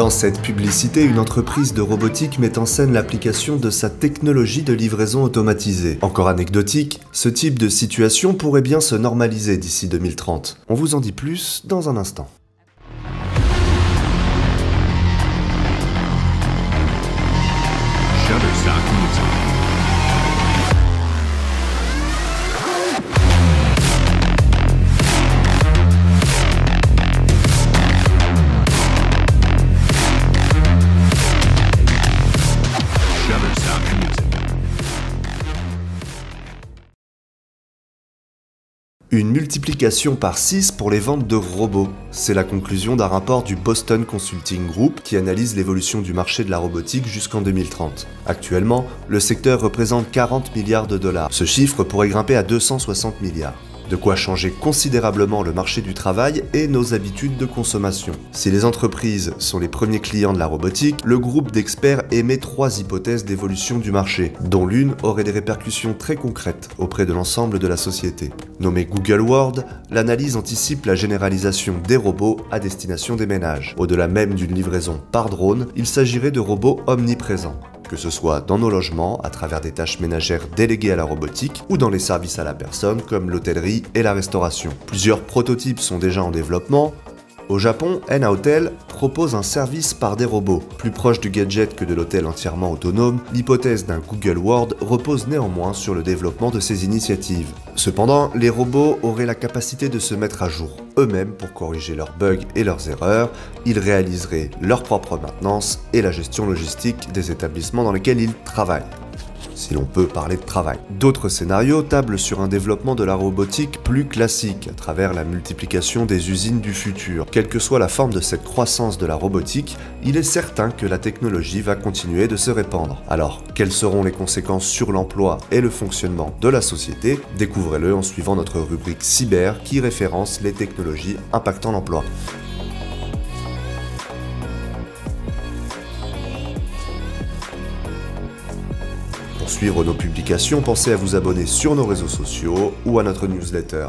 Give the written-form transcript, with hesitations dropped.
Dans cette publicité, une entreprise de robotique met en scène l'application de sa technologie de livraison automatisée. Encore anecdotique, ce type de situation pourrait bien se normaliser d'ici 2030. On vous en dit plus dans un instant. Shutterstock Music. Une multiplication par 6 pour les ventes de robots. C'est la conclusion d'un rapport du Boston Consulting Group qui analyse l'évolution du marché de la robotique jusqu'en 2030. Actuellement, le secteur représente 40 milliards de dollars. Ce chiffre pourrait grimper à 260 milliards. De quoi changer considérablement le marché du travail et nos habitudes de consommation. Si les entreprises sont les premiers clients de la robotique, le groupe d'experts émet 3 hypothèses d'évolution du marché, dont l'une aurait des répercussions très concrètes auprès de l'ensemble de la société. Nommée Google World, l'analyse anticipe la généralisation des robots à destination des ménages. Au-delà même d'une livraison par drone, il s'agirait de robots omniprésents. Que ce soit dans nos logements, à travers des tâches ménagères déléguées à la robotique, ou dans les services à la personne comme l'hôtellerie et la restauration. Plusieurs prototypes sont déjà en développement. Au Japon, Enna Hotel propose un service par des robots. Plus proche du gadget que de l'hôtel entièrement autonome, l'hypothèse d'un Google World repose néanmoins sur le développement de ces initiatives. Cependant, les robots auraient la capacité de se mettre à jour eux-mêmes pour corriger leurs bugs et leurs erreurs, ils réaliseraient leur propre maintenance et la gestion logistique des établissements dans lesquels ils travaillent. Si l'on peut parler de travail. D'autres scénarios tablent sur un développement de la robotique plus classique, à travers la multiplication des usines du futur. Quelle que soit la forme de cette croissance de la robotique, il est certain que la technologie va continuer de se répandre. Alors, quelles seront les conséquences sur l'emploi et le fonctionnement de la société? Découvrez-le en suivant notre rubrique Cyber qui référence les technologies impactant l'emploi. Pour suivre nos publications, pensez à vous abonner sur nos réseaux sociaux ou à notre newsletter.